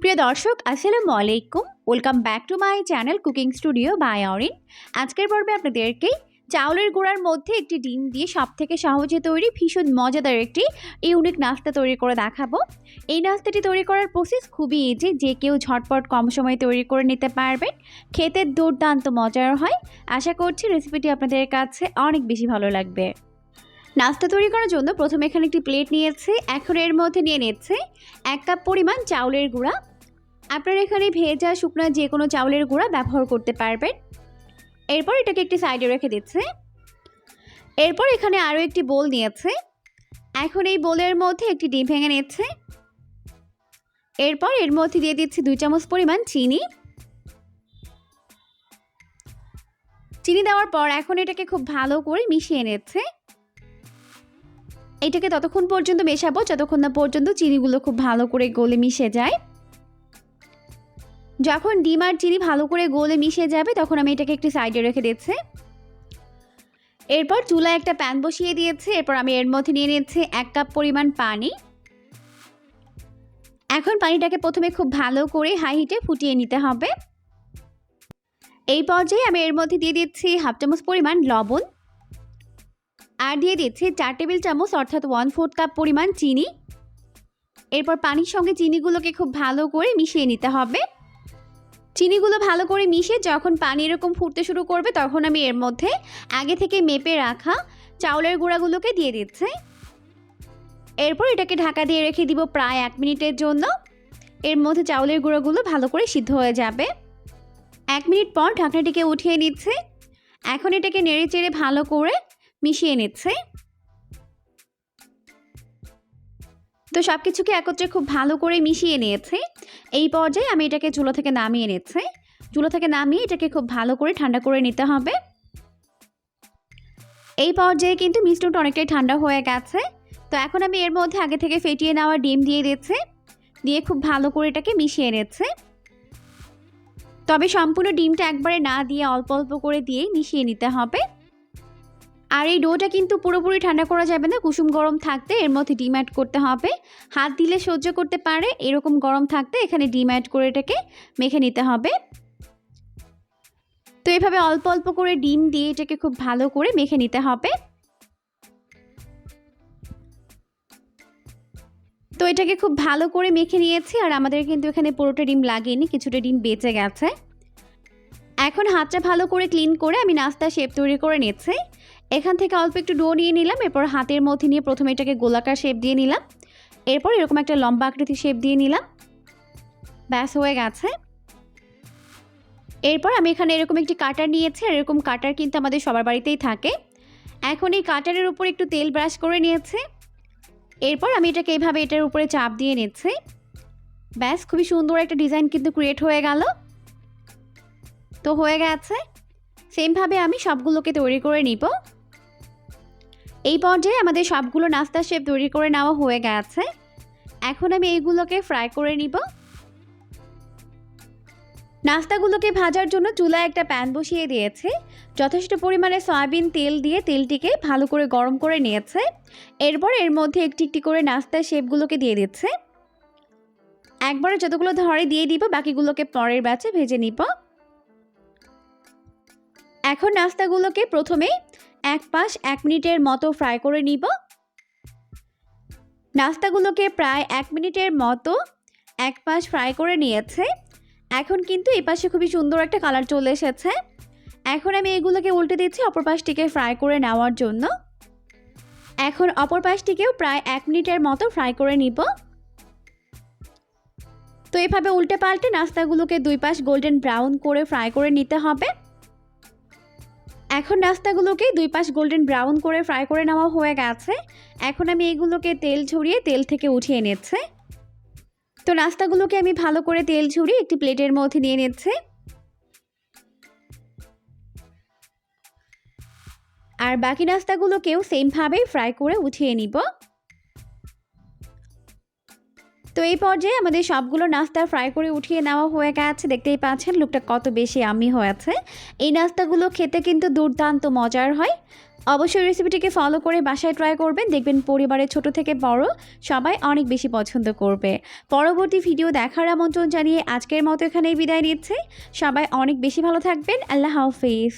প্রিয় দর্শক আসসালামু আলাইকুম। Welcome back to my channel cooking studio by Orin. আজকের পর্বে আপনাদেরকে চাউলের গুঁড়ার মধ্যে একটি ডিম দিয়ে সবথেকে সহজে তৈরি ভীষণ মজাদার একটি ইউনিক নাস্তা তৈরি করে দেখাবো। এই নাস্তাটি তৈরি করার প্রসেস খুবই ইজি, যে কেউ ঝটপট কম সময়ে তৈরি করে নিতে পারবেন। খেতে দুর্দান্ত মজার হয়। আশা করছি রেসিপিটি আপনাদের কাছে অনেক বেশি ভালো লাগবে। নাস্তা তৈরি করার জন্য প্রথমে এখানে একটি প্লেট নিয়েছে। এখন এর মধ্যে নিয়ে নিচ্ছে 1 কাপ পরিমাণ চাউলের গুঁড়া। আপনারা এখানে ভেজা শুকনা যে কোনো চাউলের গুঁড়া ব্যবহার করতে পারবেন। এরপর এটাকে একটি সাইডে রেখে দিচ্ছে। এরপর এখানে আরও একটি বোল নিয়েছে। এখন এই বোলের মধ্যে একটি ডিম ভেঙে নিচ্ছে। এরপর এর মধ্যে দিয়ে দিচ্ছে 2 চামচ পরিমাণ চিনি। চিনি দেওয়ার পর এখন এটাকে খুব ভালো করে মিশিয়ে নিচ্ছে। এটাকে ততক্ষণ পর্যন্ত মেশাবো যতক্ষণ না পর্যন্ত চিনিগুলো খুব ভালো করে গলে মিশে যায়। যখন ডিম আর চিনি ভালো করে গলে মিশে যাবে তখন আমি এটাকে একটি সাইডে রেখে দিচ্ছি। এরপর চুলায় একটা প্যান বসিয়ে দিয়েছি। এরপর আমি এর মধ্যে নিয়ে নিচ্ছি 1 কাপ পরিমাণ পানি। এখন পানিটাকে প্রথমে খুব ভালো করে হাই হিটে ফুটিয়ে নিতে হবে। এই পর্যায়ে আমি এর মধ্যে দিয়ে দিচ্ছি 1/2 চামচ পরিমাণ লবণ আর দিয়ে দিচ্ছি 4 টেবিল চামচ অর্থাৎ 1/4 কাপ পরিমাণ চিনি। এরপর পানির সঙ্গে চিনিগুলোকে খুব ভালো করে মিশিয়ে নিতে হবে। চিনিগুলো ভালো করে মিশে যখন পানি এরকম ফুটতে শুরু করবে তখন আমি এর মধ্যে আগে থেকে মেপে রাখা চাউলের গুঁড়াগুলোকে দিয়ে দিচ্ছি। এরপর এটাকে ঢাকা দিয়ে রেখে দিব প্রায় 1 মিনিটের জন্য। এর মধ্যে চাউলের গুঁড়াগুলো ভালো করে সিদ্ধ হয়ে যাবে। 1 মিনিট পর ঢাকনাটিকে উঠিয়ে নিচ্ছে। এখন এটাকে নেড়ে চেড়ে ভালো করে মিশিয়ে নিচ্ছে। তো সব কিছুকে একত্রে খুব ভালো করে মিশিয়ে নিয়েছে। এই পর্যায়ে আমি এটাকে চুলা থেকে নামিয়ে নিচ্ছি। চুলা থেকে নামিয়ে এটাকে খুব ভালো করে ঠান্ডা করে নিতে হবে। এই পর্যায়ে কিন্তু মিশ্রণটা অনেকটাই ঠান্ডা হয়ে গেছে। তো এখন আমি এর মধ্যে আগে থেকে ফেটিয়ে নেওয়া ডিম দিয়ে দিচ্ছি। দিয়ে খুব ভালো করে এটাকে মিশিয়ে নিচ্ছে। তবে সম্পূর্ণ ডিমটা একবারে না দিয়ে অল্প অল্প করে দিয়ে মিশিয়ে নিতে হবে। আর এই ডোটা কিন্তু পুরোপুরি ঠান্ডা করা যাবে না, কুসুম গরম থাকতে এর মধ্যে ডিম অ্যাড করতে হবে। হাত দিলে সহ্য করতে পারে এরকম গরম থাকতে এখানে ডিম অ্যাড করে এটাকে মেখে নিতে হবে। তো এভাবে অল্প অল্প করে ডিম দিয়ে এটাকে খুব ভালো করে মেখে নিতে হবে। তো এটাকে খুব ভালো করে মেখে নিয়েছি। আর আমাদের কিন্তু এখানে পুরোটা ডিম লাগেনি, কিছুটা ডিম বেঁচে গেছে। এখন হাতটা ভালো করে ক্লিন করে আমি নাস্তা শেপ তৈরি করে নিচ্ছি। এখান থেকে অল্প একটু ডো নিয়ে নিলাম। এরপর হাতের মধ্যে নিয়ে প্রথমে এটাকে গোলাকার শেপ দিয়ে নিলাম। এরপর এরকম একটা লম্বা আকৃতির শেপ দিয়ে নিলাম। ব্যাস হয়ে গেছে। এরপর আমি এখানে এরকম একটি কাটার নিয়েছি। আর এরকম কাটার কিন্তু আমাদের সবার বাড়িতেই থাকে। এখন এই কাটারের উপর একটু তেল ব্রাশ করে নিয়েছি। এরপর আমি এটাকে এইভাবে এটার উপরে চাপ দিয়ে নিচ্ছি। ব্যাস খুবই সুন্দর একটা ডিজাইন কিন্তু ক্রিয়েট হয়ে গেল। তো হয়ে গেছে। সেমভাবে আমি সবগুলোকে তৈরি করে নিব। এই পর্যায়ে আমাদের সবগুলো নাস্তার শেপ তৈরি করে নেওয়া হয়ে গেছে। এখন আমি এইগুলোকে ফ্রাই করে নিব। নাস্তাগুলোকে ভাজার জন্য চুলায় একটা প্যান বসিয়ে দিয়েছি। যথেষ্ট পরিমাণে সয়াবিন তেল দিয়ে তেলটিকে ভালো করে গরম করে নিয়েছে। এরপর এর মধ্যে একটি একটি করে নাস্তার শেপগুলোকে দিয়ে দিচ্ছে। একবারে যতগুলো ধরে দিয়ে দিব, বাকিগুলোকে পরের ব্যাচে ভেজে নিব। এখন নাস্তাগুলোকে প্রথমে এক পাশ 1 মিনিটের মতো ফ্রাই করে নিব। নাস্তাগুলোকে প্রায় 1 মিনিটের মতো এক পাশ ফ্রাই করে নিয়েছে। এখন কিন্তু এই পাশে খুবই সুন্দর একটা কালার চলে এসেছে। এখন আমি এগুলোকে উল্টে দিচ্ছি অপর পাশটিকে ফ্রাই করে নেওয়ার জন্য। এখন অপর পাশটিকেও প্রায় 1 মিনিটের মতো ফ্রাই করে নিব। তো এভাবে উল্টে পাল্টে নাস্তাগুলোকে 2 পাশ গোল্ডেন ব্রাউন করে ফ্রাই করে নিতে হবে। এখন নাস্তাগুলোকে 2 পাশ গোল্ডেন ব্রাউন করে ফ্রাই করে নেওয়া হয়ে গেছে। এখন আমি এগুলোকে তেল ঝরিয়ে তেল থেকে উঠিয়ে নিচ্ছি। তো নাস্তাগুলোকে আমি ভালো করে তেল ঝরিয়ে একটি প্লেটের মধ্যে নিয়ে নিচ্ছি। আর বাকি নাস্তাগুলোকেও সেমভাবে ফ্রাই করে উঠিয়ে নিব। তো এই পর্যায়ে আমাদের সবগুলো নাস্তা ফ্রাই করে উঠিয়ে নেওয়া হয়ে গেছে। দেখতেই পাচ্ছেন লুকটা কত বেশি ইয়াম্মি হয়েছে। এই নাস্তাগুলো খেতে কিন্তু দুর্দান্ত মজার হয়। অবশ্যই রেসিপিটিকে ফলো করে বাসায় ট্রাই করবেন, দেখবেন পরিবারের ছোট থেকে বড় সবাই অনেক বেশি পছন্দ করবে। পরবর্তী ভিডিও দেখার আমন্ত্রণ জানিয়ে আজকের মতো এখানেই বিদায় নিচ্ছি। সবাই অনেক বেশি ভালো থাকবেন। আল্লাহ হাফিজ।